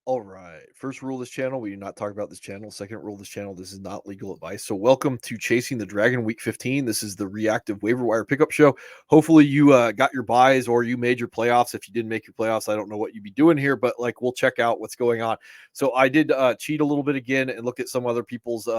All right. First rule of this channel, we do not talk about this channel. Second rule of this channel, this is not legal advice. So, welcome to Chasing the Dragon Week 15. This is the Reactive Waiver Wire Pickup Show. Hopefully, you got your buys or you made your playoffs. If you didn't make your playoffs, I don't know what you'd be doing here, but we'll check out what's going on. So, I did cheat a little bit again and look at some other people's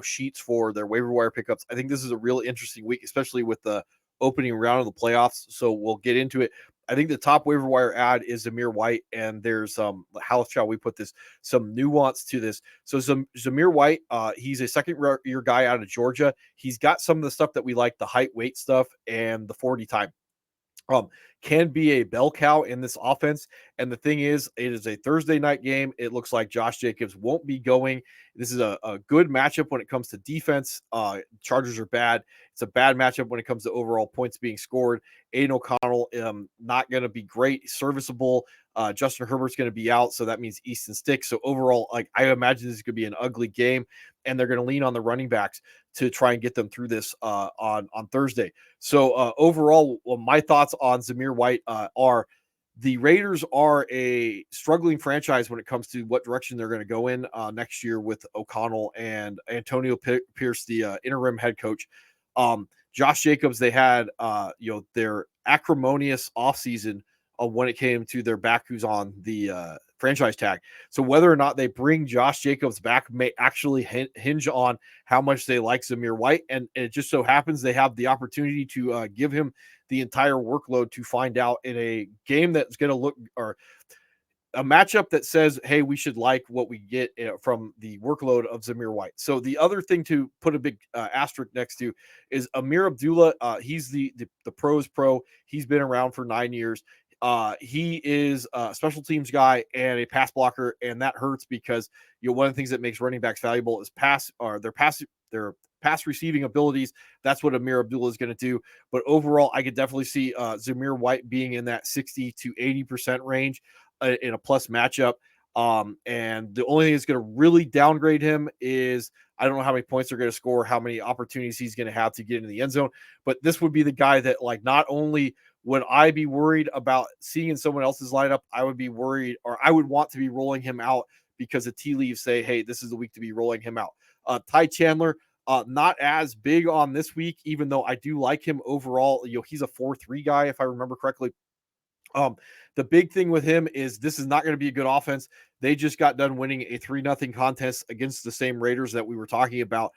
sheets for their waiver wire pickups. I think this is a really interesting week, especially with the opening round of the playoffs. So, we'll get into it. I think the top waiver wire ad is Zamir White, and there's how shall we put this? Some nuance to this. So Zamir White, he's a second year guy out of Georgia. He's got some of the stuff that we like, the height, weight stuff, and the 40 time. Um, can be a bell cow in this offense. And the thing is, it is a Thursday night game. It looks like Josh Jacobs won't be going. This is a good matchup when it comes to defense. Chargers are bad. It's a bad matchup when it comes to overall points being scored. Aiden O'Connell, not going to be great, serviceable. Justin Herbert's going to be out, so that means Easton Sticks. So overall, I imagine this is going to be an ugly game, and they're going to lean on the running backs to try and get them through this on Thursday. So overall, my thoughts on Zamir White are the Raiders are a struggling franchise when it comes to what direction they're going to go in next year with O'Connell and Antonio Pierce, the interim head coach. Josh Jacobs, they had their acrimonious offseason when it came to their back who's on the franchise tag. So whether or not they bring Josh Jacobs back may actually hinge on how much they like Zamir White. And it just so happens they have the opportunity to give him the entire workload to find out in a game that's going to look or a matchup that says, hey, we should like what we get from the workload of Zamir White. So the other thing to put a big asterisk next to is Amir Abdullah. He's the pros pro. He's been around for 9 years. He is a special teams guy and a pass blocker, and that hurts because one of the things that makes running backs valuable is their pass receiving abilities. That's what Amir Abdullah is going to do. But overall, I could definitely see Zamir White being in that 60 to 80% range in a plus matchup. And the only thing that's going to really downgrade him is I don't know how many points they're going to score, how many opportunities he's going to have to get into the end zone. But this would be the guy that, not only would I be worried about seeing in someone else's lineup, I would be worried, or I would want to be rolling him out because the tea leaves say, hey, this is the week to be rolling him out. Ty Chandler, not as big on this week, even though I do like him overall. He's a 4-3 guy, if I remember correctly. The big thing with him is this is not going to be a good offense. They just got done winning a 3-0 contest against the same Raiders that we were talking about.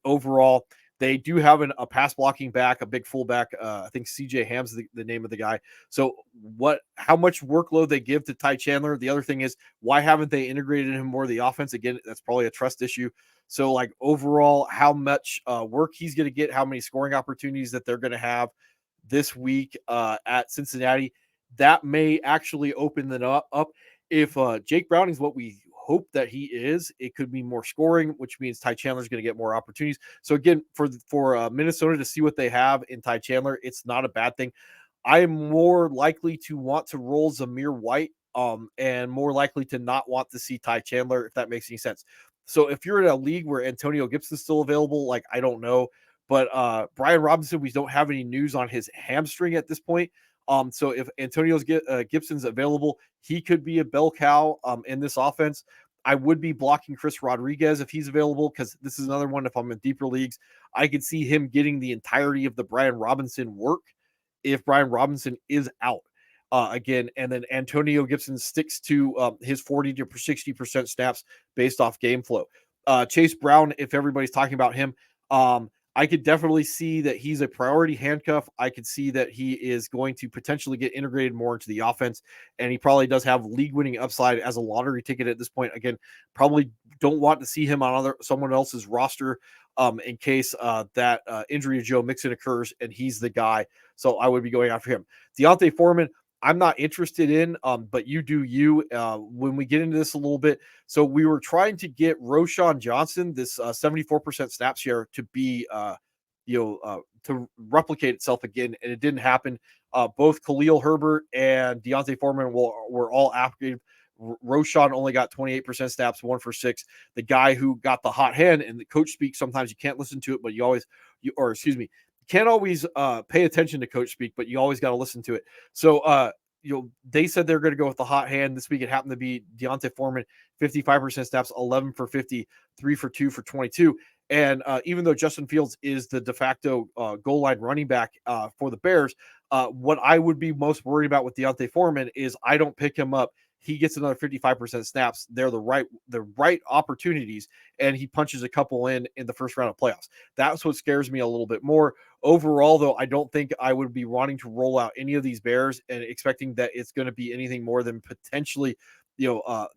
Overall, they do have a pass blocking back, a big fullback. I think CJ Ham's the name of the guy. So how much workload they give to Ty Chandler. The other thing is, why haven't they integrated him more of the offense? Again, that's probably a trust issue. So overall, how much work he's going to get, how many scoring opportunities that they're going to have this week at Cincinnati, that may actually open it up. If Jake Browning is what we hope that he is, it could be more scoring, which means Ty Chandler is going to get more opportunities. So again, for Minnesota to see what they have in Ty Chandler, it's not a bad thing. I am more likely to want to roll Zamir White and more likely to not want to see Ty Chandler, if that makes any sense. So if you're in a league where Antonio Gibson's still available, I don't know. But Brian Robinson, we don't have any news on his hamstring at this point. So if Antonio Gibson's available, he could be a bell cow in this offense. I would be blocking Chris Rodriguez if he's available, because this is another one. If I'm in deeper leagues, I could see him getting the entirety of the Brian Robinson work if Brian Robinson is out again. And then Antonio Gibson sticks to his 40 to 60% snaps based off game flow. Chase Brown, if everybody's talking about him, I could definitely see that he's a priority handcuff. I could see that he is going to potentially get integrated more into the offense, and he probably does have league-winning upside as a lottery ticket at this point. Again, probably don't want to see him on someone else's roster in case that injury to Joe Mixon occurs, and he's the guy. So I would be going after him. Deontay Foreman, I'm not interested in, but you do you. When we get into this a little bit, so we were trying to get Roschon Johnson, this 74% snap share, to be, to replicate itself again, and it didn't happen. Both Khalil Herbert and Deontay Foreman were all active. Roschon only got 28% snaps, 1 for 6. The guy who got the hot hand, and the coach speak, sometimes you can't listen to it, but can't always pay attention to coach speak, but you always got to listen to it. So they said they're going to go with the hot hand. This week it happened to be Deontay Foreman, 55% snaps, 11 for 50, 3 for 2 for 22. And even though Justin Fields is the de facto goal line running back for the Bears, what I would be most worried about with Deontay Foreman is I don't pick him up. He gets another 55% snaps. They're the right opportunities, and he punches a couple in the first round of playoffs. That's what scares me a little bit more. Overall, though, I don't think I would be wanting to roll out any of these Bears and expecting that it's going to be anything more than potentially, a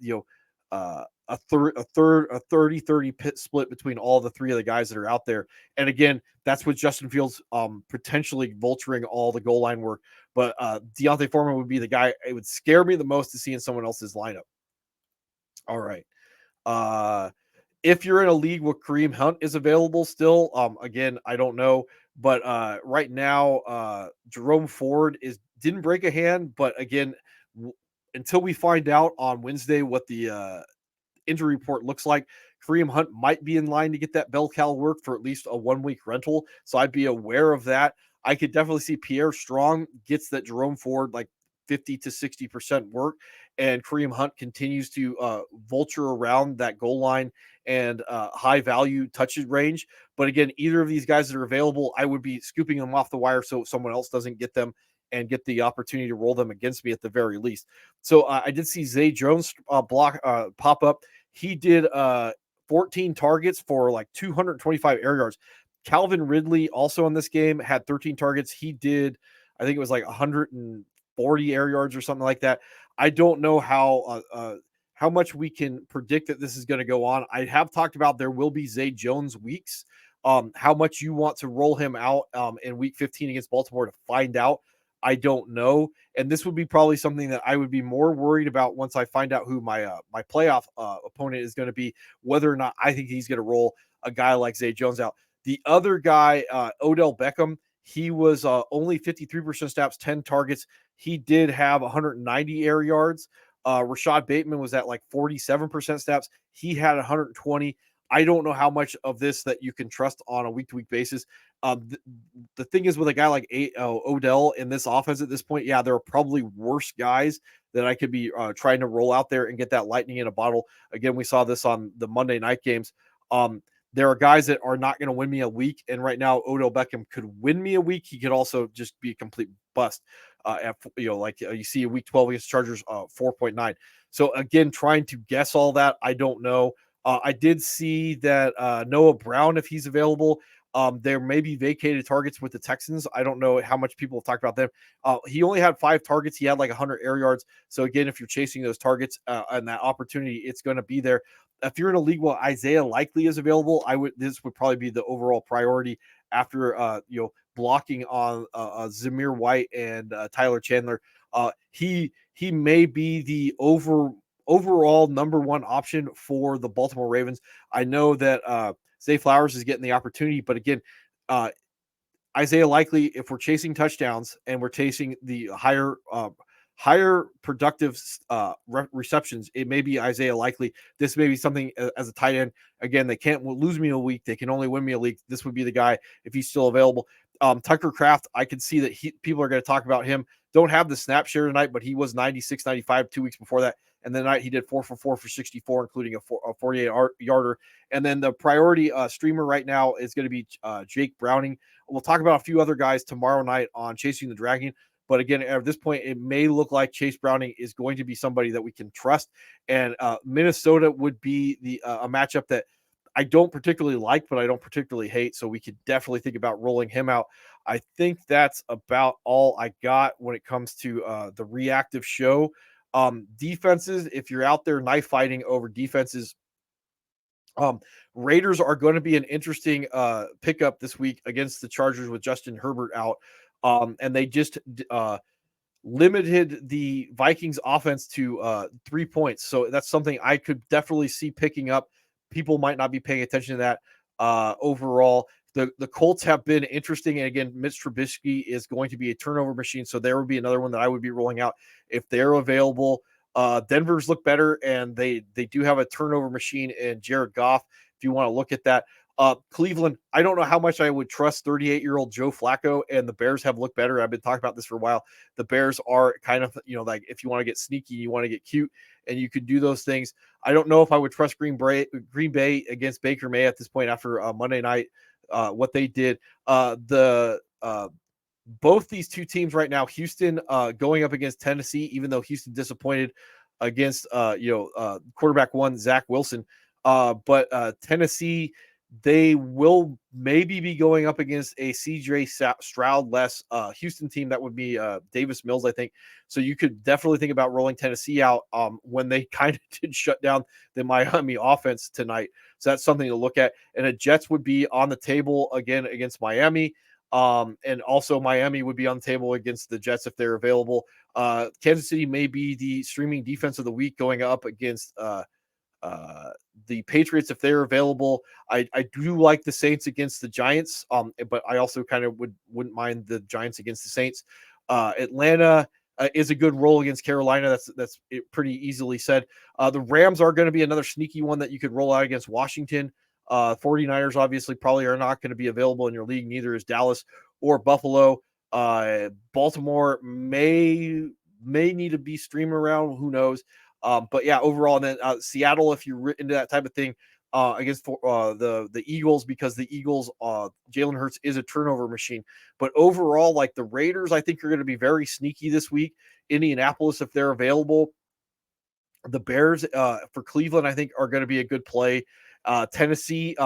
30-30 pit split between all the three of the guys that are out there. And again, that's with Justin Fields potentially vulturing all the goal line work. But Deontay Foreman would be the guy. It would scare me the most to see in someone else's lineup. All right. If you're in a league where Kareem Hunt is available still, again, I don't know. But right now, Jerome Ford didn't break a hand. But again, until we find out on Wednesday what the injury report looks like, Kareem Hunt might be in line to get that bell cow work for at least a 1 week rental. So I'd be aware of that. I could definitely see Pierre Strong gets that Jerome Ford like 50 to 60% work, and Kareem Hunt continues to vulture around that goal line and high value touches range. But again, either of these guys that are available, I would be scooping them off the wire so someone else doesn't get them and get the opportunity to roll them against me at the very least. So I did see Zay Jones pop up. He did 14 targets for like 225 air yards. Calvin Ridley also in this game had 13 targets. He did, I think it was like 140 air yards or something like that. I don't know how much we can predict that this is going to go on. I have talked about there will be Zay Jones weeks. How much you want to roll him out in week 15 against Baltimore to find out, I don't know. And this would be probably something that I would be more worried about once I find out who my playoff opponent is going to be, whether or not I think he's going to roll a guy like Zay Jones out. The other guy, Odell Beckham, he was only 53% snaps, 10 targets. He did have 190 air yards. Rashad Bateman was at like 47% snaps. He had 120. I don't know how much of this that you can trust on a week-to-week basis. The thing is with a guy like Odell in this offense at this point, yeah, there are probably worse guys that I could be trying to roll out there and get that lightning in a bottle. Again, we saw this on the Monday night games. There are guys that are not going to win me a week, and right now Odell Beckham could win me a week. He could also just be a complete bust. You see a week 12 against Chargers, 4.9. So again, trying to guess all that, I don't know. I did see that Noah Brown, if he's available, there may be vacated targets with the Texans. I don't know how much people have talked about them. He only had 5 targets. He had like 100 air yards. So again, if you're chasing those targets and that opportunity, it's going to be there. If you're in a league where Isaiah Likely is available, this would probably be the overall priority after blocking on Zamir White and Tyler Chandler. He may be the overall number one option for the Baltimore Ravens. I know that Zay Flowers is getting the opportunity, but again, Isaiah Likely, if we're chasing touchdowns and we're chasing the higher productive receptions, it may be Isaiah Likely. This may be something as a tight end. Again, they can't lose me a week. They can only win me a league. This would be the guy if he's still available. Tucker Kraft, I can see that people are going to talk about him. Don't have the snap share tonight, but he was 96, 95 2 weeks before that. And then he did 4 for 4 for 64, including a 48-yarder. And then the priority streamer right now is going to be Jake Browning. We'll talk about a few other guys tomorrow night on Chasing the Dragon. But again, at this point, it may look like Chase Browning is going to be somebody that we can trust. And Minnesota would be a matchup that I don't particularly like, but I don't particularly hate. So we could definitely think about rolling him out. I think that's about all I got when it comes to the reactive show. Defenses, if you're out there knife fighting over defenses, Raiders are going to be an interesting pickup this week against the Chargers with Justin Herbert out. And they just limited the Vikings offense to 3 points. So that's something I could definitely see picking up. People might not be paying attention to that overall. The Colts have been interesting. And again, Mitch Trubisky is going to be a turnover machine. So there would be another one that I would be rolling out if they're available. Denver's look better, and they do have a turnover machine in Jared Goff, if you want to look at that. Cleveland, I don't know how much I would trust 38-year-old Joe Flacco, and the Bears have looked better. I've been talking about this for a while. The Bears are kind of, like if you want to get sneaky, you want to get cute, and you could do those things. I don't know if I would trust Green Bay against Baker May at this point after Monday night, what they did. Both these two teams right now, Houston going up against Tennessee, even though Houston disappointed against quarterback one Zach Wilson, but Tennessee, they will maybe be going up against a CJ Stroud less Houston team. That would be Davis Mills, I think. So you could definitely think about rolling Tennessee out when they kind of did shut down the Miami offense tonight. So that's something to look at. And the Jets would be on the table again against Miami. And also Miami would be on the table against the Jets if they're available. Kansas City may be the streaming defense of the week going up against the Patriots if they're available. I do like the Saints against the Giants, but I also kind of wouldn't mind the Giants against the Saints. Atlanta is a good roll against Carolina. That's pretty easily said. The Rams are going to be another sneaky one that you could roll out against Washington. 49ers obviously probably are not going to be available in your league. Neither is Dallas or Buffalo. Baltimore may need to be streamed around. Who knows? But yeah, overall, and then Seattle, if you're into that type of thing, against the Eagles, because the Eagles, Jalen Hurts is a turnover machine. But overall, like the Raiders, I think are going to be very sneaky this week. Indianapolis, if they're available. The Bears for Cleveland, I think, are going to be a good play. Tennessee,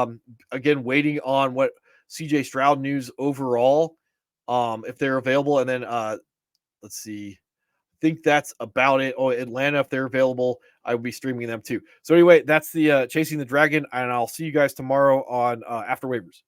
again, waiting on what CJ Stroud news overall, if they're available. And then let's see. I think that's about it. Oh, Atlanta, if they're available, I will be streaming them too. So anyway, that's the Chasing the Dragon, and I'll see you guys tomorrow on After Waivers.